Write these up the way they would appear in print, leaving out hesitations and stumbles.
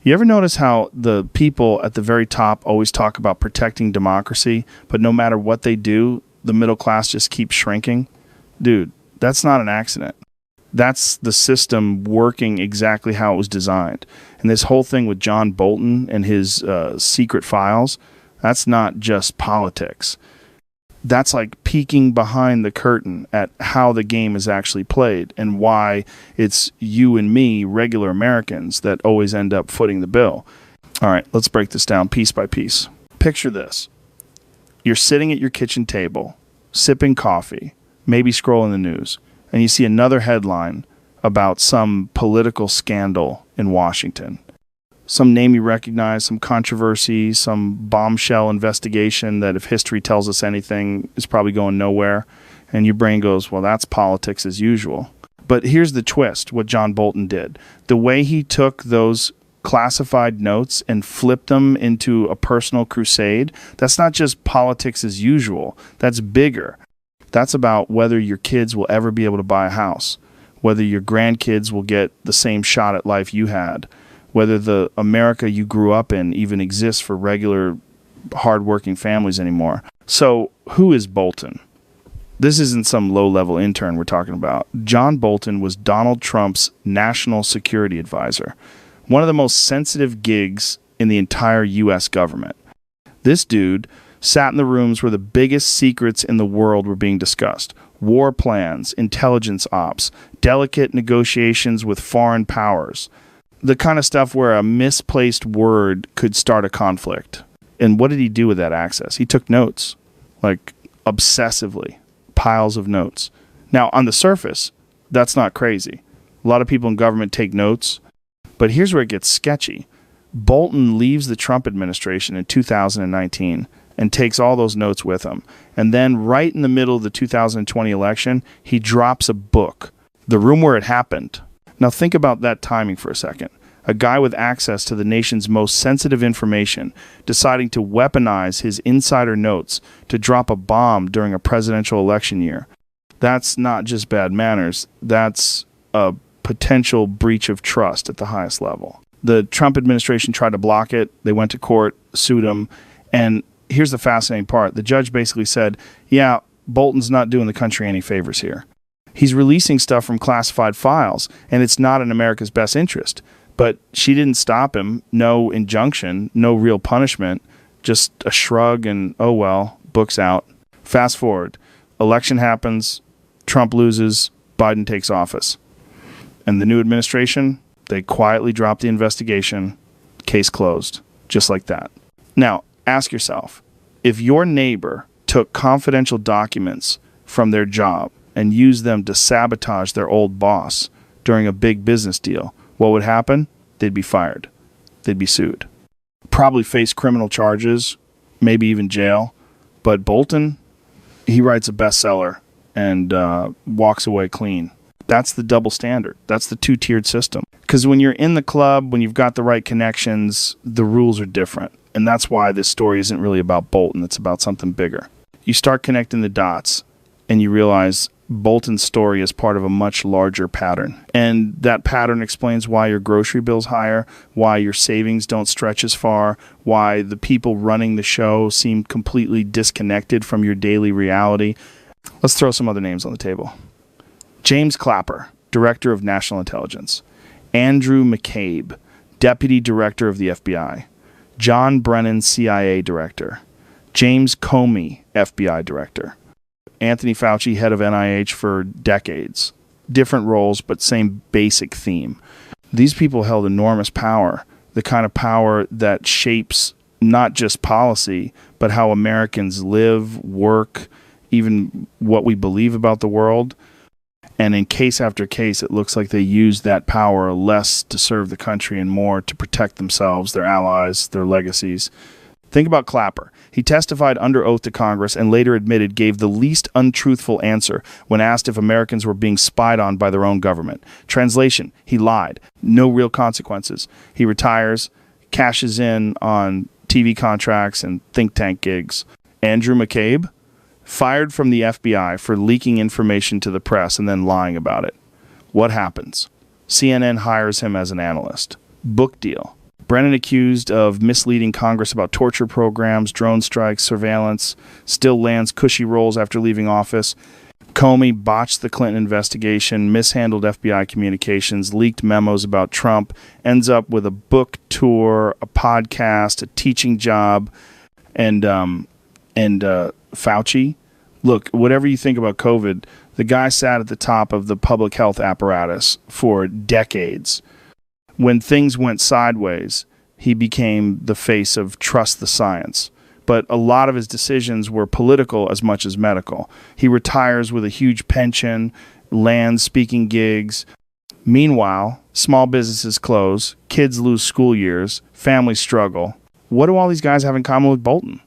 You ever notice how the people at the very top always talk about protecting democracy, but no matter what they do, the middle class just keeps shrinking? Dude, that's not an accident. That's the system working exactly how it was designed. And this whole thing with John Bolton and his secret files, that's not just politics. That's like peeking behind the curtain at how the game is actually played and why it's you and me, regular Americans, that always end up footing the bill. All right, let's break this down piece by piece. Picture this. You're sitting at your kitchen table, sipping coffee, maybe scrolling the news, and you see another headline about some political scandal in Washington. Some name you recognize, some controversy, some bombshell investigation that, if history tells us anything, is probably going nowhere. And your brain goes, well, that's politics as usual. But here's the twist, what John Bolton did. The way he took those classified notes and flipped them into a personal crusade, that's not just politics as usual. That's bigger. That's about whether your kids will ever be able to buy a house, whether your grandkids will get the same shot at life you had, whether the America you grew up in even exists for regular, hardworking families anymore. So, who is Bolton? This isn't some low-level intern we're talking about. John Bolton was Donald Trump's national security advisor, one of the most sensitive gigs in the entire U.S. government. This dude sat in the rooms where the biggest secrets in the world were being discussed. War plans, intelligence ops, delicate negotiations with foreign powers. The kind of stuff where a misplaced word could start a conflict. And what did he do with that access? He took notes, like obsessively, piles of notes. Now, on the surface, that's not crazy. A lot of people in government take notes, but here's where it gets sketchy. Bolton leaves the Trump administration in 2019 and takes all those notes with him. And then right in the middle of the 2020 election, he drops a book, The Room Where It Happened. Now think about that timing for a second. A guy with access to the nation's most sensitive information deciding to weaponize his insider notes to drop a bomb during a presidential election year. That's not just bad manners. That's a potential breach of trust at the highest level. The Trump administration tried to block it. They went to court, sued him. And here's the fascinating part. The judge basically said, yeah, Bolton's not doing the country any favors here. He's releasing stuff from classified files, and it's not in America's best interest. But she didn't stop him. No injunction, no real punishment, just a shrug and, oh well, book's out. Fast forward. Election happens, Trump loses, Biden takes office. And the new administration, they quietly drop the investigation, case closed, just like that. Now, ask yourself, if your neighbor took confidential documents from their job and used them to sabotage their old boss during a big business deal, what would happen? They'd be fired. They'd be sued. Probably face criminal charges, maybe even jail. But Bolton, he writes a bestseller and walks away clean. That's the double standard. That's the two-tiered system. Because when you're in the club, when you've got the right connections, the rules are different. And that's why this story isn't really about Bolton. It's about something bigger. You start connecting the dots, and you realize Bolton's story is part of a much larger pattern. And that pattern explains why your grocery bill's higher, why your savings don't stretch as far, why the people running the show seem completely disconnected from your daily reality. Let's throw some other names on the table. James Clapper, Director of National Intelligence. Andrew McCabe, Deputy Director of the FBI. John Brennan, CIA Director. James Comey, FBI Director. Anthony Fauci, head of NIH for decades. Different roles, but same basic theme. These people held enormous power, the kind of power that shapes not just policy, but how Americans live, work, even what we believe about the world. And in case after case, it looks like they use that power less to serve the country and more to protect themselves, their allies, their legacies. Think about Clapper. He testified under oath to Congress and later admitted gave the least untruthful answer when asked if Americans were being spied on by their own government. Translation, he lied. No real consequences. He retires, cashes in on TV contracts and think tank gigs. Andrew McCabe, fired from the FBI for leaking information to the press and then lying about it. What happens? CNN hires him as an analyst. Book deal. Brennan accused of misleading Congress about torture programs, drone strikes, surveillance, still lands cushy roles after leaving office. Comey botched the Clinton investigation, mishandled FBI communications, leaked memos about Trump, ends up with a book tour, a podcast, a teaching job, and Fauci. Look, whatever you think about COVID, the guy sat at the top of the public health apparatus for decades. When things went sideways, he became the face of trust the science. But a lot of his decisions were political as much as medical. He retires with a huge pension, land speaking gigs. Meanwhile, small businesses close, kids lose school years, families struggle. What do all these guys have in common with Bolton?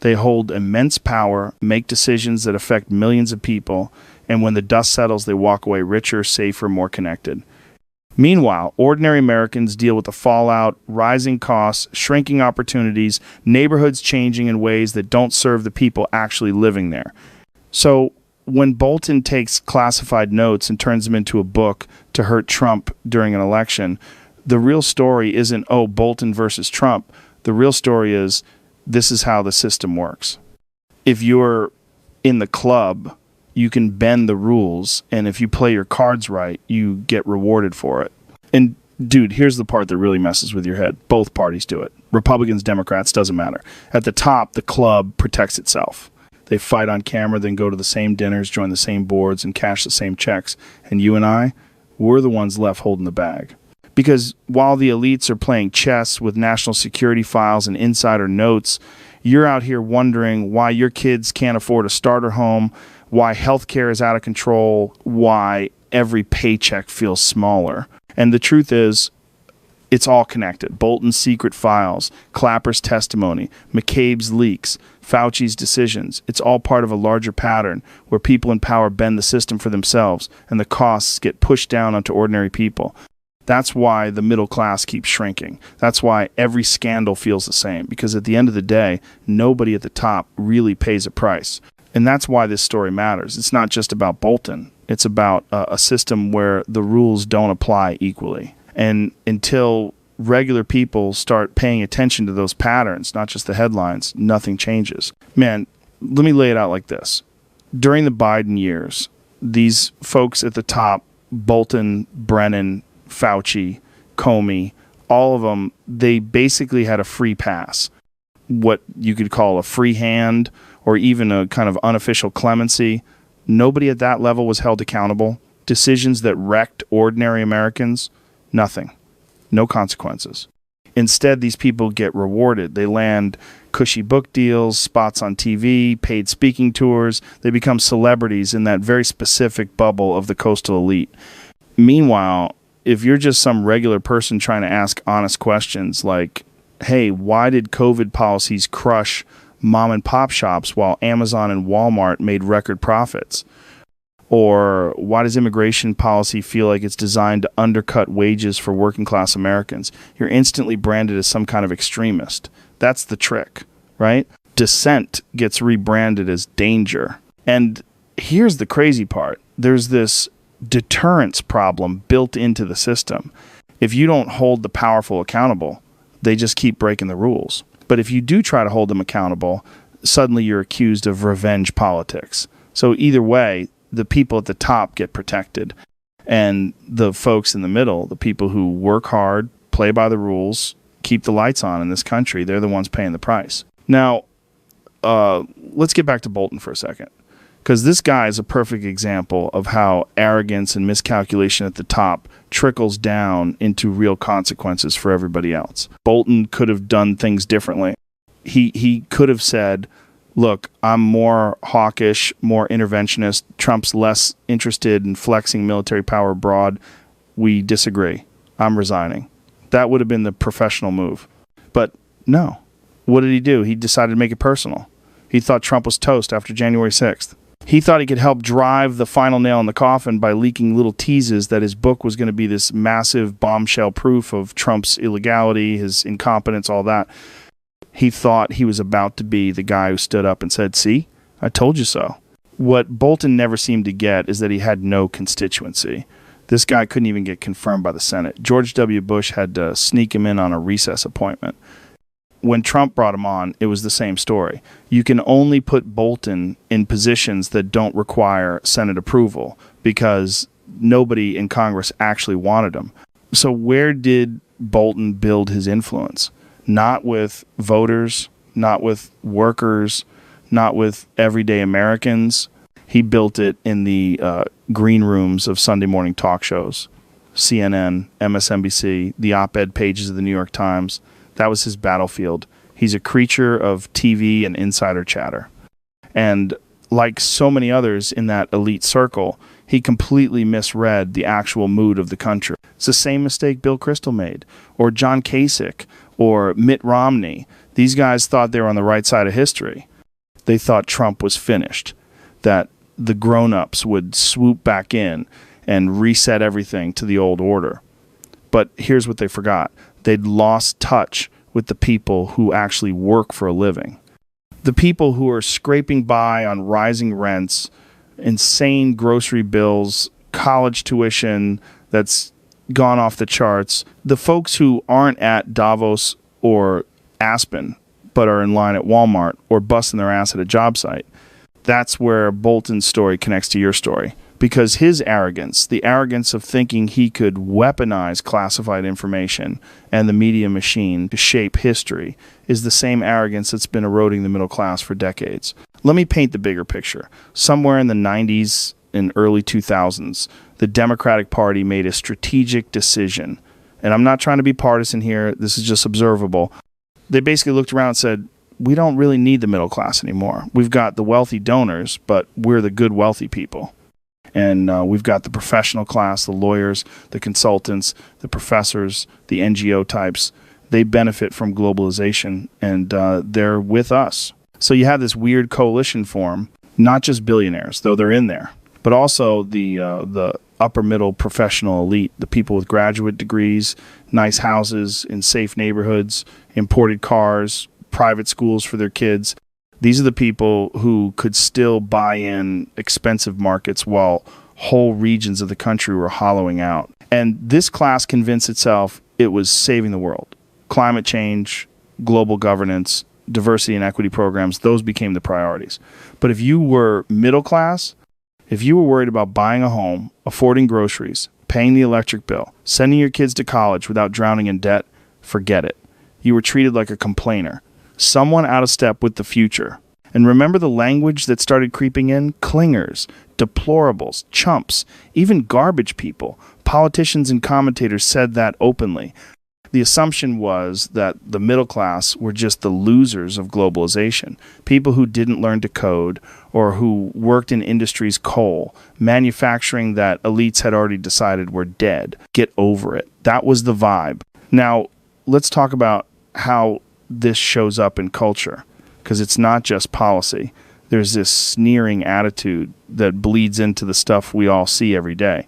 They hold immense power, make decisions that affect millions of people, and when the dust settles, they walk away richer, safer, more connected. Meanwhile, ordinary Americans deal with the fallout, rising costs, shrinking opportunities, neighborhoods changing in ways that don't serve the people actually living there. So when Bolton takes classified notes and turns them into a book to hurt Trump during an election, the real story isn't, oh, Bolton versus Trump. The real story is, this is how the system works. If you're in the club, you can bend the rules, and if you play your cards right, you get rewarded for it. And dude, here's the part that really messes with your head. Both parties do it. Republicans, Democrats, doesn't matter. At the top, the club protects itself. They fight on camera, then go to the same dinners, join the same boards, and cash the same checks. And you and I, we're the ones left holding the bag. Because while the elites are playing chess with national security files and insider notes, you're out here wondering why your kids can't afford a starter home, why healthcare is out of control, why every paycheck feels smaller. And the truth is, it's all connected. Bolton's secret files, Clapper's testimony, McCabe's leaks, Fauci's decisions. It's all part of a larger pattern where people in power bend the system for themselves and the costs get pushed down onto ordinary people. That's why the middle class keeps shrinking. That's why every scandal feels the same, because at the end of the day, nobody at the top really pays a price. And that's why this story matters. It's not just about Bolton. It's about a system where the rules don't apply equally. And until regular people start paying attention to those patterns, not just the headlines, nothing changes. Man, let me lay it out like this. During the Biden years, these folks at the top, Bolton, Brennan, Fauci, Comey, all of them, they basically had a free pass. What you could call a free hand or even a kind of unofficial clemency. Nobody at that level was held accountable. Decisions that wrecked ordinary Americans, nothing. No consequences. Instead, these people get rewarded. They land cushy book deals, spots on TV, paid speaking tours. They become celebrities in that very specific bubble of the coastal elite. Meanwhile, if you're just some regular person trying to ask honest questions like, hey, why did COVID policies crush mom and pop shops while Amazon and Walmart made record profits? Or why does immigration policy feel like it's designed to undercut wages for working class Americans? You're instantly branded as some kind of extremist. That's the trick, right? Dissent gets rebranded as danger. And here's the crazy part. There's this deterrence problem built into the system. If you don't hold the powerful accountable, they just keep breaking the rules. But if you do try to hold them accountable, suddenly you're accused of revenge politics. So either way, the people at the top get protected. And the folks in the middle, the people who work hard, play by the rules, keep the lights on in this country, they're the ones paying the price. Now, let's get back to Bolton for a second. Because this guy is a perfect example of how arrogance and miscalculation at the top trickles down into real consequences for everybody else. Bolton could have done things differently. He could have said, look, I'm more hawkish, more interventionist. Trump's less interested in flexing military power abroad. We disagree. I'm resigning. That would have been the professional move. But no. What did he do? He decided to make it personal. He thought Trump was toast after January 6th. He thought he could help drive the final nail in the coffin by leaking little teases that his book was going to be this massive bombshell proof of Trump's illegality, his incompetence, all that. He thought he was about to be the guy who stood up and said, see, I told you so. What Bolton never seemed to get is that he had no constituency. This guy couldn't even get confirmed by the Senate. George W. Bush had to sneak him in on a recess appointment. When Trump brought him on, it was the same story. You can only put Bolton in positions that don't require Senate approval because nobody in Congress actually wanted him. So where did Bolton build his influence? Not with voters, not with workers, not with everyday Americans. He built it in the green rooms of Sunday morning talk shows, CNN, MSNBC, the op-ed pages of the New York Times. That was his battlefield. He's a creature of TV and insider chatter. And like so many others in that elite circle, he completely misread the actual mood of the country. It's the same mistake Bill Kristol made, or John Kasich, or Mitt Romney. These guys thought they were on the right side of history. They thought Trump was finished, that the grown-ups would swoop back in and reset everything to the old order. But here's what they forgot. They'd lost touch with the people who actually work for a living. The people who are scraping by on rising rents, insane grocery bills, college tuition that's gone off the charts. The folks who aren't at Davos or Aspen, but are in line at Walmart or busting their ass at a job site. That's where Bolton's story connects to your story. Because his arrogance, the arrogance of thinking he could weaponize classified information and the media machine to shape history, is the same arrogance that's been eroding the middle class for decades. Let me paint the bigger picture. Somewhere in the 90s and early 2000s, the Democratic Party made a strategic decision. And I'm not trying to be partisan here. This is just observable. They basically looked around and said, we don't really need the middle class anymore. We've got the wealthy donors, but we're the good wealthy people. And we've got the professional class, the lawyers, the consultants, the professors, the NGO types. They benefit from globalization, and they're with us. So you have this weird coalition form, not just billionaires, though they're in there, but also the upper middle professional elite, the people with graduate degrees, nice houses in safe neighborhoods, imported cars, private schools for their kids. These are the people who could still buy in expensive markets while whole regions of the country were hollowing out. And this class convinced itself it was saving the world. Climate change, global governance, diversity and equity programs, those became the priorities. But if you were middle class, if you were worried about buying a home, affording groceries, paying the electric bill, sending your kids to college without drowning in debt, forget it. You were treated like a complainer. Someone out of step with the future. And remember the language that started creeping in? Clingers, deplorables, chumps, even garbage people. Politicians and commentators said that openly. The assumption was that the middle class were just the losers of globalization. People who didn't learn to code or who worked in industries coal, manufacturing that elites had already decided were dead. Get over it. That was the vibe. Now, let's talk about how this shows up in culture, because it's not just policy. There's this sneering attitude that bleeds into the stuff we all see every day.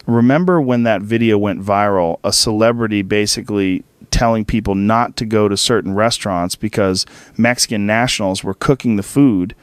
Remember when that video went viral, a celebrity basically telling people not to go to certain restaurants because Mexican nationals were cooking the food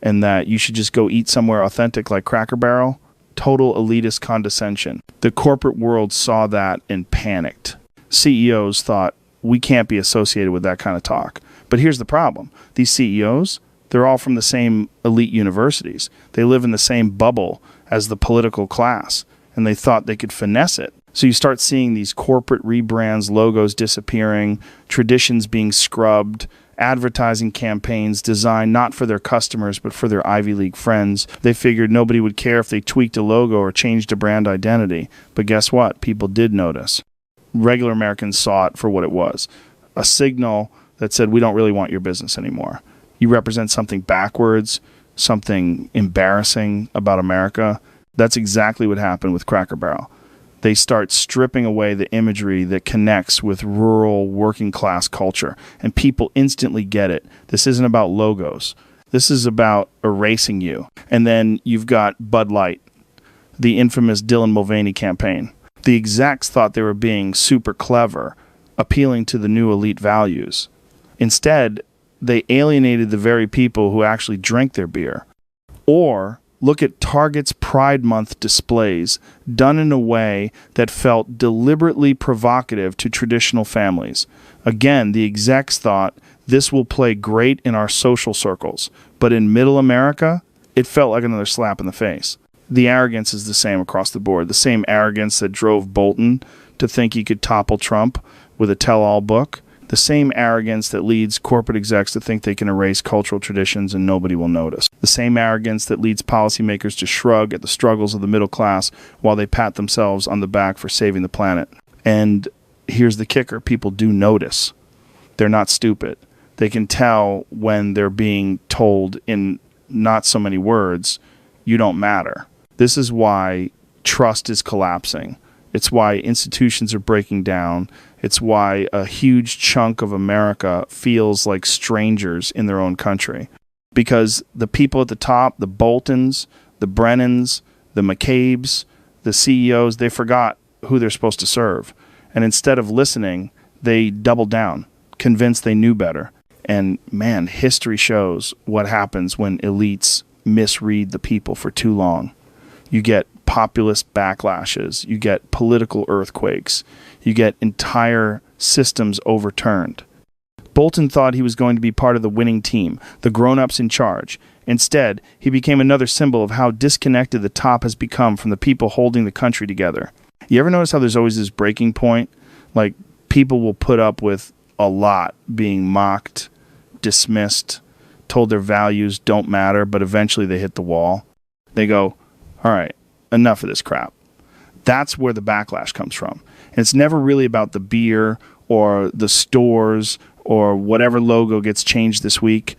and that you should just go eat somewhere authentic like Cracker Barrel? Total elitist condescension. The corporate world saw that and panicked. CEOs thought, we can't be associated with that kind of talk. But here's the problem. These CEOs, they're all from the same elite universities. They live in the same bubble as the political class, and they thought they could finesse it. So you start seeing these corporate rebrands, logos disappearing, traditions being scrubbed, advertising campaigns designed not for their customers but for their Ivy League friends. They figured nobody would care if they tweaked a logo or changed a brand identity. But guess what? People did notice. Regular Americans saw it for what it was. A signal that said, we don't really want your business anymore. You represent something backwards, something embarrassing about America. That's exactly what happened with Cracker Barrel. They start stripping away the imagery that connects with rural working class culture, and people instantly get it. This isn't about logos. This is about erasing you. And then you've got Bud Light, the infamous Dylan Mulvaney campaign. The execs thought they were being super clever, appealing to the new elite values. Instead, they alienated the very people who actually drink their beer. Or Look at Target's Pride Month displays done in a way that felt deliberately provocative to traditional families. Again, the execs thought this will play great in our social circles, but in middle America, it felt like another slap in the face. The arrogance is the same across the board. The same arrogance that drove Bolton to think he could topple Trump with a tell-all book. The same arrogance that leads corporate execs to think they can erase cultural traditions and nobody will notice. The same arrogance that leads policymakers to shrug at the struggles of the middle class while they pat themselves on the back for saving the planet. And here's the kicker. People do notice. They're not stupid. They can tell when they're being told in not so many words, you don't matter. This is why trust is collapsing. It's why institutions are breaking down. It's why a huge chunk of America feels like strangers in their own country. Because the people at the top, the Boltons, the Brennans, the McCabe's, the CEOs, they forgot who they're supposed to serve. And instead of listening, they doubled down, convinced they knew better. And man, history shows what happens when elites misread the people for too long. You get populist backlashes, you get political earthquakes, you get entire systems overturned. Bolton thought he was going to be part of the winning team, the grown-ups in charge. Instead, he became another symbol of how disconnected the top has become from the people holding the country together. You ever notice how there's always this breaking point? Like, people will put up with a lot being mocked, dismissed, told their values don't matter, but eventually they hit the wall. They go, all right, enough of this crap. That's where the backlash comes from. And it's never really about the beer or the stores or whatever logo gets changed this week.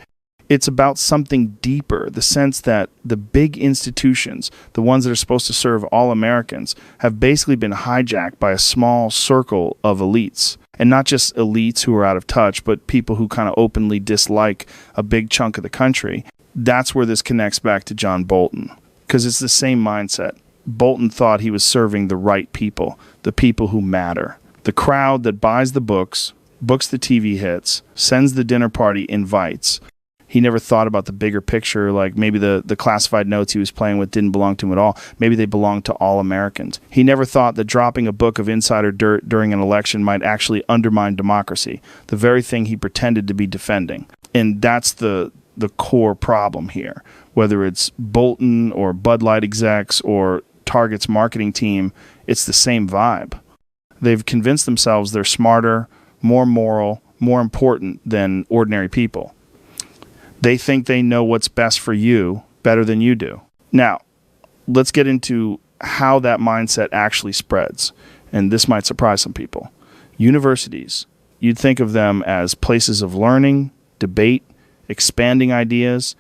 It's about something deeper, the sense that the big institutions, the ones that are supposed to serve all Americans, have basically been hijacked by a small circle of elites. And not just elites who are out of touch, but people who kind of openly dislike a big chunk of the country. That's where this connects back to John Bolton, because it's the same mindset. Bolton thought he was serving the right people, the people who matter. The crowd that buys the books, books the TV hits, sends the dinner party invites. He never thought about the bigger picture, like maybe the classified notes he was playing with didn't belong to him at all. Maybe they belonged to all Americans. He never thought that dropping a book of insider dirt during an election might actually undermine democracy, the very thing he pretended to be defending. And that's the core problem here. Whether it's Bolton or Bud Light execs or Target's marketing team, it's the same vibe. They've convinced themselves they're smarter, more moral, more important than ordinary people. They think they know what's best for you better than you do. Now, let's get into how that mindset actually spreads. And this might surprise some people. Universities, you'd think of them as places of learning, debate, expanding ideas.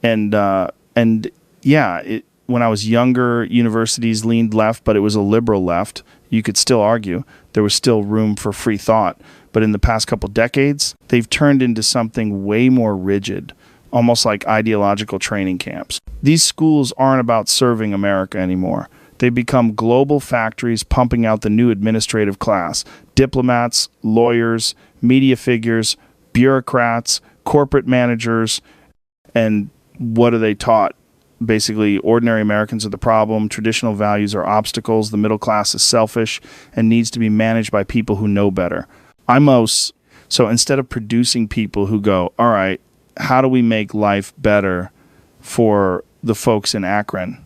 And yeah, when I was younger, universities leaned left, but it was a liberal left. You could still argue there was still room for free thought. But in the past couple decades, they've turned into something way more rigid, almost like ideological training camps. These schools aren't about serving America anymore. They've become global factories pumping out the new administrative class. Diplomats, lawyers, media figures, bureaucrats, corporate managers, and what are they taught? Basically, ordinary Americans are the problem, traditional values are obstacles, the middle class is selfish, and needs to be managed by people who know better. So instead of producing people who go, all right, how do we make life better for the folks in Akron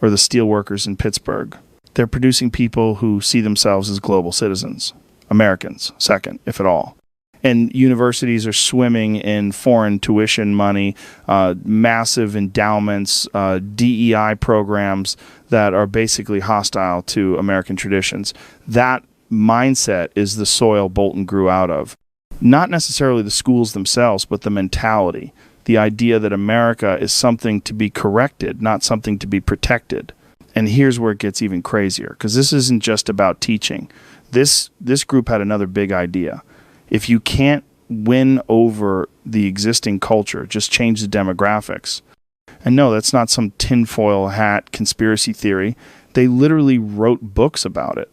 or the steelworkers in Pittsburgh? They're producing people who see themselves as global citizens, Americans, second, if at all. And universities are swimming in foreign tuition money, massive endowments, DEI programs that are basically hostile to American traditions. That mindset is the soil Bolton grew out of. Not necessarily the schools themselves, but the mentality, the idea that America is something to be corrected, not something to be protected. And here's where it gets even crazier, because this isn't just about teaching. This group had another big idea. If you can't win over the existing culture, just change the demographics. And no, that's not some tinfoil hat conspiracy theory. They literally wrote books about it.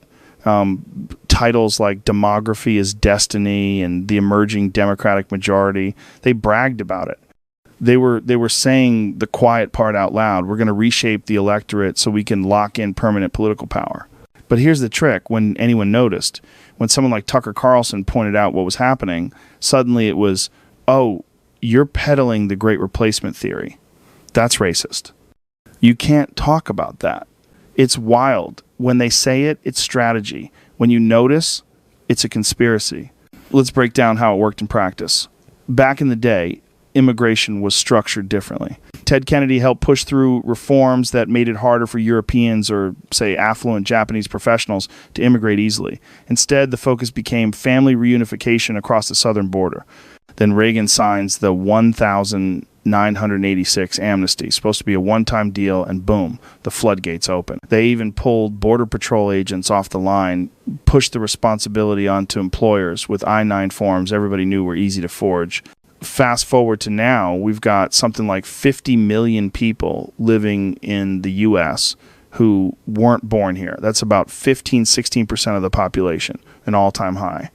Titles like Demography is Destiny and The Emerging Democratic Majority. They bragged about it. They were saying the quiet part out loud. We're going to reshape the electorate so we can lock in permanent political power. But here's the trick: when anyone noticed, when someone like Tucker Carlson pointed out what was happening, suddenly it was, oh, you're peddling the Great Replacement theory. That's racist. You can't talk about that. It's wild. When they say it, it's strategy. When you notice, it's a conspiracy. Let's break down how it worked in practice. Back in the day, immigration was structured differently. Ted Kennedy helped push through reforms that made it harder for Europeans or, say, affluent Japanese professionals to immigrate easily. Instead, the focus became family reunification across the southern border. Then Reagan signs the 1,986 amnesty, supposed to be a one-time deal, and boom, the floodgates open. They even pulled Border Patrol agents off the line, pushed the responsibility onto employers with I-9 forms everybody knew were easy to forge. Fast forward to now, we've got something like 50 million people living in the U.S. who weren't born here. That's about 16% of the population, an all-time high.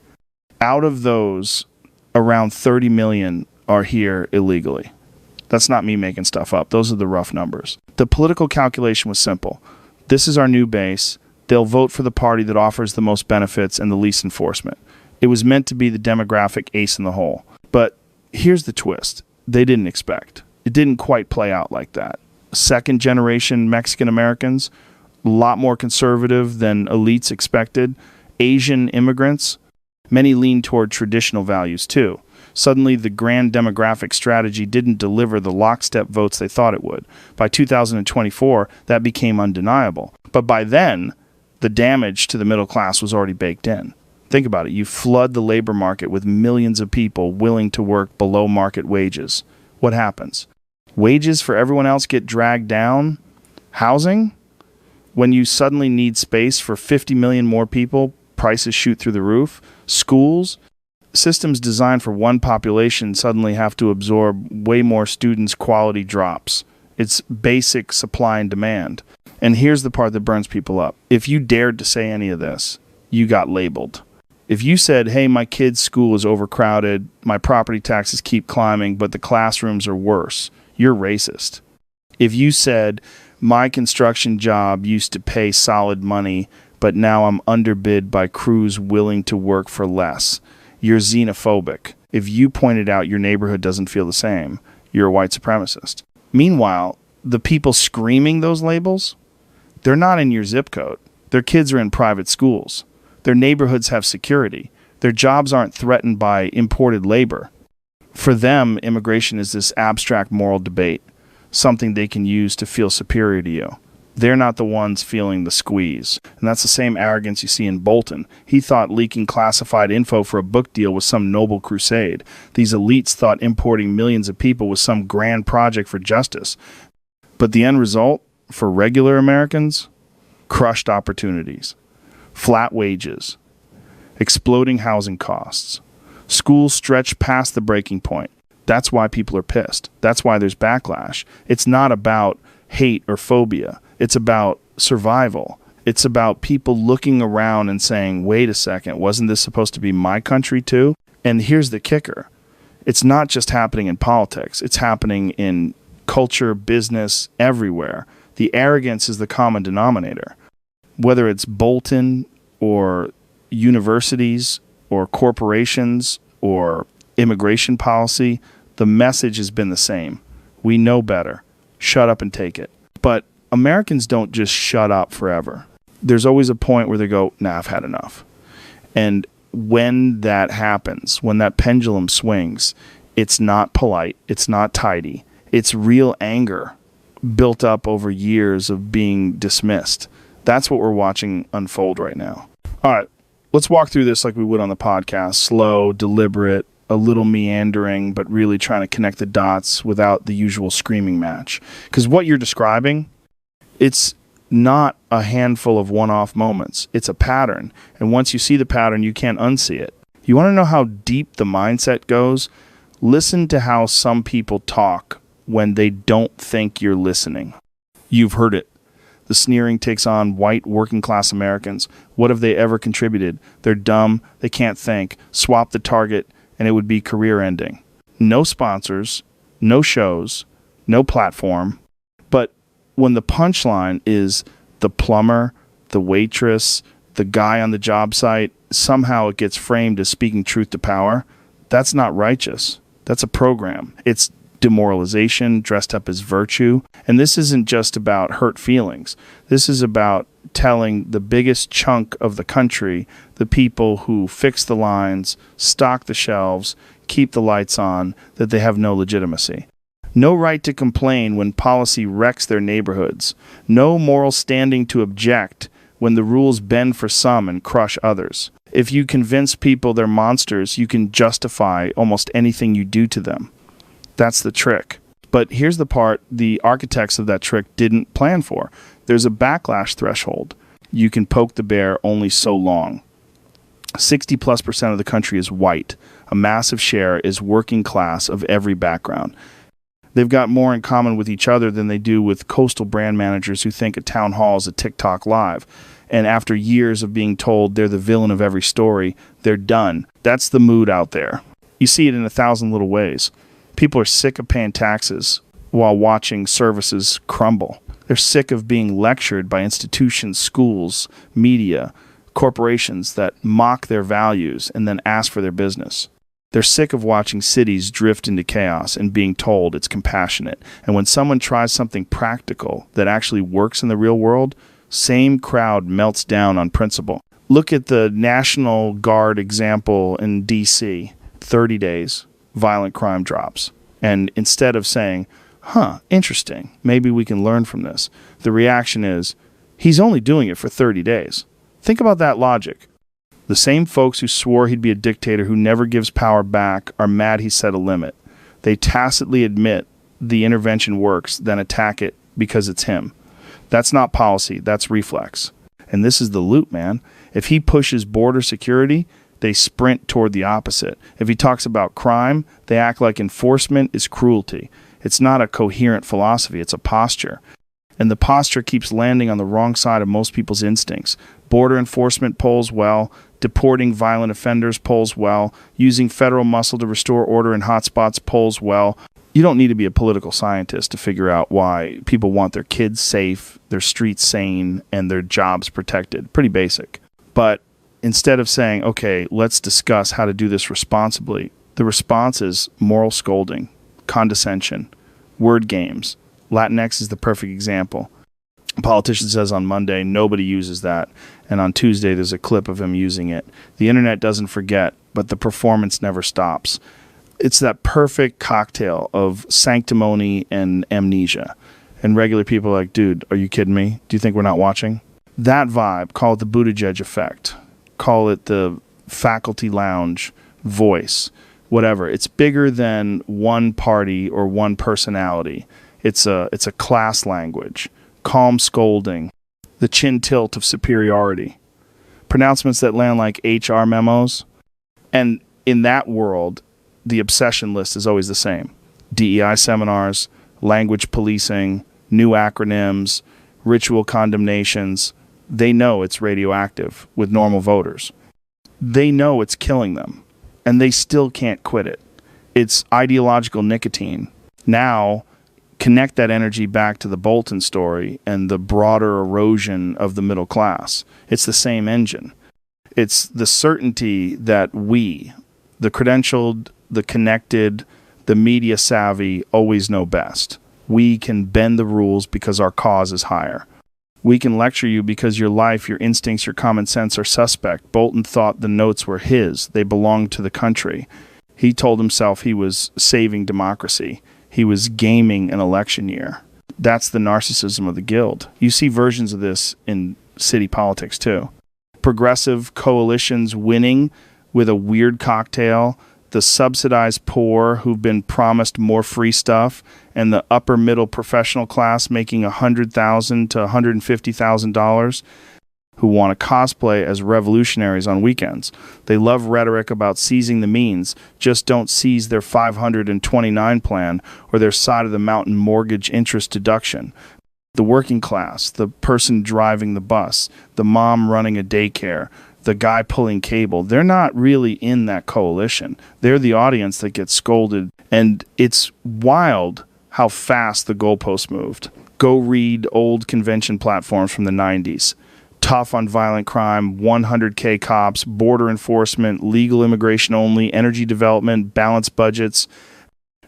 Out of those, around 30 million are here illegally. That's not me making stuff up. Those are the rough numbers. The political calculation was simple. This is our new base. They'll vote for the party that offers the most benefits and the least enforcement. It was meant to be the demographic ace in the hole. But here's the twist. They didn't expect. It didn't quite play out like that. Second generation Mexican Americans, a lot more conservative than elites expected. Asian immigrants, many lean toward traditional values too. Suddenly, the grand demographic strategy didn't deliver the lockstep votes they thought it would. By 2024, that became undeniable. But by then, the damage to the middle class was already baked in. Think about it. You flood the labor market with millions of people willing to work below market wages. What happens? Wages for everyone else get dragged down. Housing? When you suddenly need space for 50 million more people, prices shoot through the roof. Schools? Systems designed for one population suddenly have to absorb way more students' quality drops. It's basic supply and demand. And here's the part that burns people up. If you dared to say any of this, you got labeled. If you said, hey, my kid's school is overcrowded, my property taxes keep climbing, but the classrooms are worse, you're racist. If you said, my construction job used to pay solid money, but now I'm underbid by crews willing to work for less, you're xenophobic. If you pointed out your neighborhood doesn't feel the same, you're a white supremacist. Meanwhile, the people screaming those labels, they're not in your zip code. Their kids are in private schools. Their neighborhoods have security. Their jobs aren't threatened by imported labor. For them, immigration is this abstract moral debate, something they can use to feel superior to you. They're not the ones feeling the squeeze. And that's the same arrogance you see in Bolton. He thought leaking classified info for a book deal was some noble crusade. These elites thought importing millions of people was some grand project for justice. But the end result, for regular Americans, crushed opportunities. Flat wages, exploding housing costs, schools stretched past the breaking point. That's why people are pissed. That's why there's backlash. It's not about hate or phobia. It's about survival. It's about people looking around and saying, wait a second, wasn't this supposed to be my country too? And here's the kicker. It's not just happening in politics. It's happening in culture, business, everywhere. The arrogance is the common denominator. Whether it's Bolton or universities or corporations or immigration policy, the message has been the same. We know better. Shut up and take it. But Americans don't just shut up forever. There's always a point where they go, nah, I've had enough. And when that happens, when that pendulum swings, it's not polite. It's not tidy. It's real anger built up over years of being dismissed. That's what we're watching unfold right now. All right, let's walk through this like we would on the podcast. Slow, deliberate, a little meandering, but really trying to connect the dots without the usual screaming match. Because what you're describing, it's not a handful of one-off moments. It's a pattern. And once you see the pattern, you can't unsee it. You want to know how deep the mindset goes? Listen to how some people talk when they don't think you're listening. You've heard it. The sneering takes on white working-class Americans. What have they ever contributed? They're dumb. They can't think. Swap the target, and it would be career-ending. No sponsors, no shows, no platform. But when the punchline is the plumber, the waitress, the guy on the job site, somehow it gets framed as speaking truth to power. That's not righteous. That's a program. It's demoralization dressed up as virtue. And this isn't just about hurt feelings. This is about telling the biggest chunk of the country, the people who fix the lines, stock the shelves, keep the lights on, that they have no legitimacy. No right to complain when policy wrecks their neighborhoods. No moral standing to object when the rules bend for some and crush others. If you convince people they're monsters, you can justify almost anything you do to them. That's the trick. But here's the part the architects of that trick didn't plan for. There's a backlash threshold. You can poke the bear only so long. 60+% of the country is white. A massive share is working class of every background. They've got more in common with each other than they do with coastal brand managers who think a town hall is a TikTok live. And after years of being told they're the villain of every story, they're done. That's the mood out there. You see it in 1,000 little ways. People are sick of paying taxes while watching services crumble. They're sick of being lectured by institutions, schools, media, corporations that mock their values and then ask for their business. They're sick of watching cities drift into chaos and being told it's compassionate. And when someone tries something practical that actually works in the real world, same crowd melts down on principle. Look at the National Guard example in D.C. 30 days, violent crime drops. And instead of saying, interesting, maybe we can learn from this, the reaction is, he's only doing it for 30 days. Think about that logic. The same folks who swore he'd be a dictator who never gives power back are mad he set a limit. They tacitly admit the intervention works, then attack it because it's him. That's not policy, that's reflex. And this is the loop, man. If he pushes border security, they sprint toward the opposite. If he talks about crime, they act like enforcement is cruelty. It's not a coherent philosophy, it's a posture. And the posture keeps landing on the wrong side of most people's instincts. Border enforcement polls well, deporting violent offenders polls well, using federal muscle to restore order in hotspots polls well. You don't need to be a political scientist to figure out why people want their kids safe, their streets sane, and their jobs protected. Pretty basic. But instead of saying, okay, let's discuss how to do this responsibly, the response is moral scolding, condescension, word games. Latinx is the perfect example. A politician says on Monday, nobody uses that. And on Tuesday, there's a clip of him using it. The internet doesn't forget, but the performance never stops. It's that perfect cocktail of sanctimony and amnesia. And regular people are like, dude, are you kidding me? Do you think we're not watching? That vibe, call it the Buttigieg effect. Call it the faculty lounge voice, whatever. It's bigger than one party or one personality. It's a class language, calm scolding, the chin tilt of superiority, pronouncements that land like HR memos. And in that world, the obsession list is always the same. DEI seminars, language policing, new acronyms, ritual condemnations. They know it's radioactive with normal voters. They know it's killing them, and they still can't quit it. It's ideological nicotine. Now, connect that energy back to the Bolton story and the broader erosion of the middle class. It's the same engine. It's the certainty that we, the credentialed, the connected, the media savvy, always know best. We can bend the rules because our cause is higher. We can lecture you because your life, your instincts, your common sense are suspect. Bolton thought the notes were his. They belonged to the country. He told himself he was saving democracy. He was gaming an election year. That's the narcissism of the guild. You see versions of this in city politics too. Progressive coalitions winning with a weird cocktail, the subsidized poor who've been promised more free stuff, and the upper middle professional class making $100,000 to $150,000 who want to cosplay as revolutionaries on weekends. They love rhetoric about seizing the means, just don't seize their 529 plan or their side of the mountain mortgage interest deduction. The working class, the person driving the bus, the mom running a daycare, the guy pulling cable, they're not really in that coalition. They're the audience that gets scolded. And it's wild how fast the goalposts moved. Go read old convention platforms from the 90s. Tough on violent crime, 100K cops, border enforcement, legal immigration only, energy development, balanced budgets.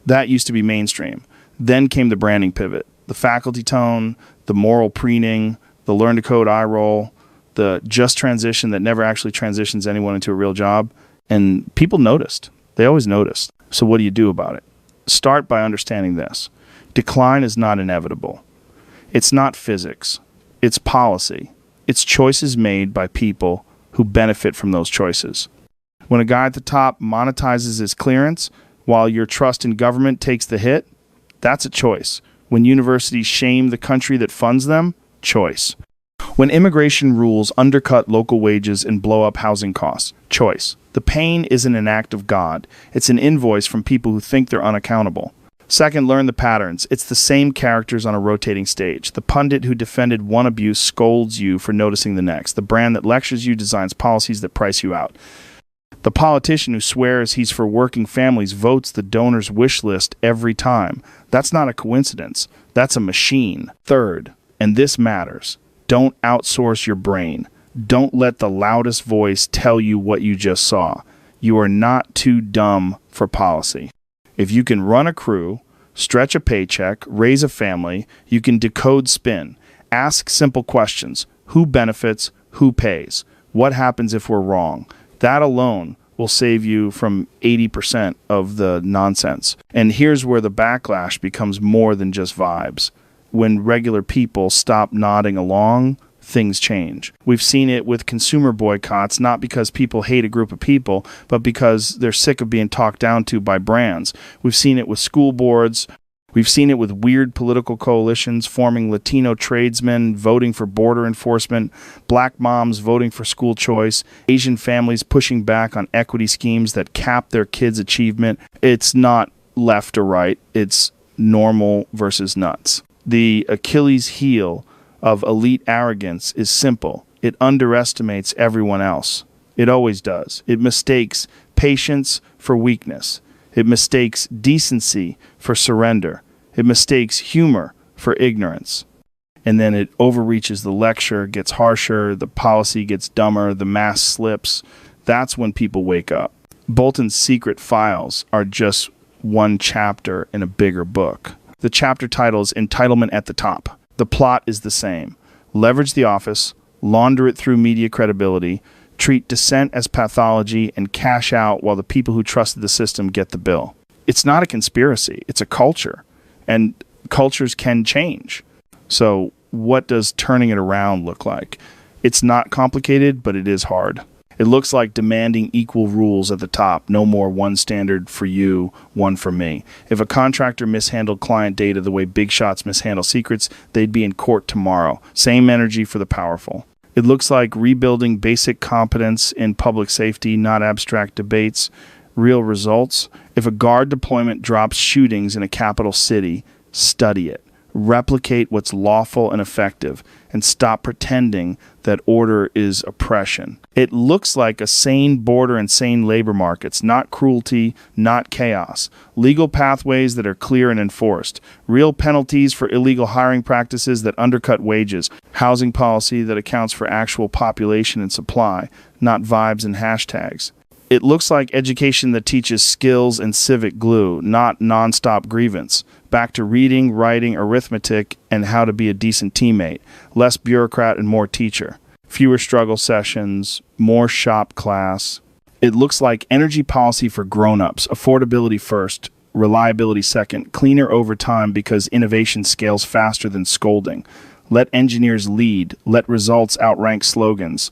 That used to be mainstream. Then came the branding pivot. The faculty tone, the moral preening, the learn to code eye roll, the just transition that never actually transitions anyone into a real job. And people noticed. They always noticed. So what do you do about it? Start by understanding this. Decline is not inevitable. It's not physics. It's policy. It's choices made by people who benefit from those choices. When a guy at the top monetizes his clearance while your trust in government takes the hit, that's a choice. When universities shame the country that funds them, choice. When immigration rules undercut local wages and blow up housing costs, choice. The pain isn't an act of God. It's an invoice from people who think they're unaccountable. Second, learn the patterns. It's the same characters on a rotating stage. The pundit who defended one abuse scolds you for noticing the next. The brand that lectures you designs policies that price you out. The politician who swears he's for working families votes the donor's wish list every time. That's not a coincidence. That's a machine. Third, and this matters, don't outsource your brain. Don't let the loudest voice tell you what you just saw. You are not too dumb for policy. If you can run a crew, stretch a paycheck, raise a family, you can decode spin. Ask simple questions. Who benefits? Who pays? What happens if we're wrong? That alone will save you from 80% of the nonsense. And here's where the backlash becomes more than just vibes. When regular people stop nodding along, things change. We've seen it with consumer boycotts, not because people hate a group of people, but because they're sick of being talked down to by brands. We've seen it with school boards. We've seen it with weird political coalitions forming Latino tradesmen voting for border enforcement, black moms voting for school choice, Asian families pushing back on equity schemes that cap their kids' achievement. It's not left or right. It's normal versus nuts. The Achilles heel of elite arrogance is simple. It underestimates everyone else. It always does. It mistakes patience for weakness. It mistakes decency for surrender. It mistakes humor for ignorance. And then it overreaches the lecture, gets harsher, the policy gets dumber, the mask slips. That's when people wake up. Bolton's secret files are just one chapter in a bigger book. The chapter title is Entitlement at the Top. The plot is the same. Leverage the office, launder it through media credibility, treat dissent as pathology, and cash out while the people who trusted the system get the bill. It's not a conspiracy. It's a culture. And cultures can change. So what does turning it around look like? It's not complicated, but it is hard. It looks like demanding equal rules at the top. No more one standard for you, one for me. If a contractor mishandled client data the way big shots mishandle secrets, they'd be in court tomorrow. Same energy for the powerful. It looks like rebuilding basic competence in public safety, not abstract debates, real results. If a guard deployment drops shootings in a capital city, study it. Replicate what's lawful and effective, and stop pretending that order is oppression. It looks like a sane border and sane labor markets, not cruelty, not chaos. Legal pathways that are clear and enforced. Real penalties for illegal hiring practices that undercut wages. Housing policy that accounts for actual population and supply, not vibes and hashtags. It looks like education that teaches skills and civic glue, not nonstop grievance. Back to reading, writing, arithmetic, and how to be a decent teammate. Less bureaucrat and more teacher. Fewer struggle sessions, more shop class. It looks like energy policy for grown-ups. Affordability first, reliability second. Cleaner over time because innovation scales faster than scolding. Let engineers lead. Let results outrank slogans.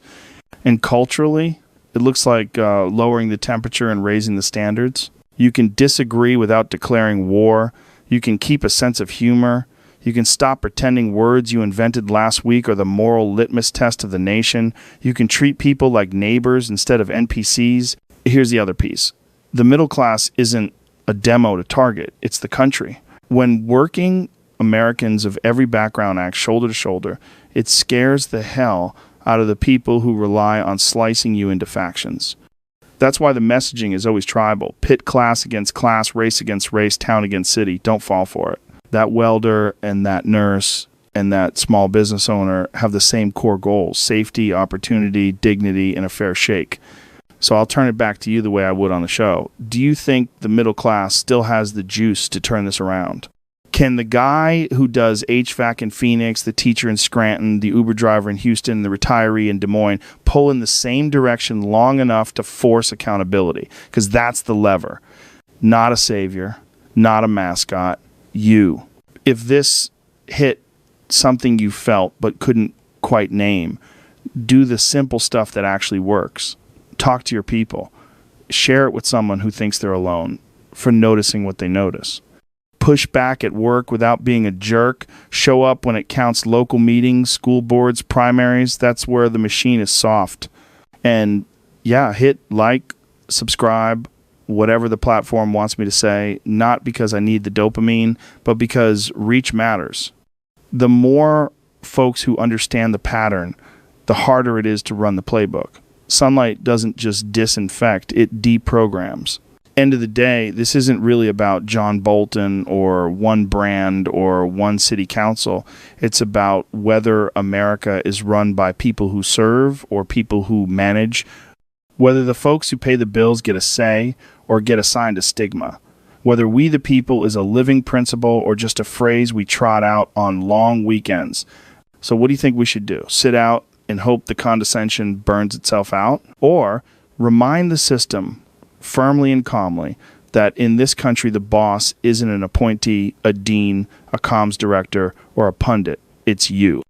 And culturally, it looks like lowering the temperature and raising the standards. You can disagree without declaring war. You can keep a sense of humor. You can stop pretending words you invented last week are the moral litmus test of the nation. You can treat people like neighbors instead of NPCs. Here's the other piece. The middle class isn't a demo to target. It's the country. When working Americans of every background act shoulder to shoulder, it scares the hell out of the people who rely on slicing you into factions. That's why the messaging is always tribal. Pit class against class, race against race, town against city. Don't fall for it. That welder and that nurse and that small business owner have the same core goals: safety, opportunity, dignity, and a fair shake. So I'll turn it back to you the way I would on the show. Do you think the middle class still has the juice to turn this around? Can the guy who does HVAC in Phoenix, the teacher in Scranton, the Uber driver in Houston, the retiree in Des Moines pull in the same direction long enough to force accountability? Because that's the lever. Not a savior, not a mascot, you. If this hit something you felt but couldn't quite name, do the simple stuff that actually works. Talk to your people. Share it with someone who thinks they're alone for noticing what they notice. Push back at work without being a jerk. Show up when it counts. Local meetings, school boards, primaries. That's where the machine is soft. And yeah, hit like, subscribe, whatever the platform wants me to say, not because I need the dopamine, but because reach matters. The more folks who understand the pattern, the harder it is to run the playbook. Sunlight doesn't just disinfect, it deprograms. End of the day, this isn't really about John Bolton or one brand or one city council. It's about whether America is run by people who serve or people who manage, whether the folks who pay the bills get a say or get assigned a stigma, whether we the people is a living principle or just a phrase we trot out on long weekends. So what do you think we should do? Sit out and hope the condescension burns itself out? Or remind the system firmly and calmly that in this country the boss isn't an appointee, a dean, a comms director, or a pundit. It's you.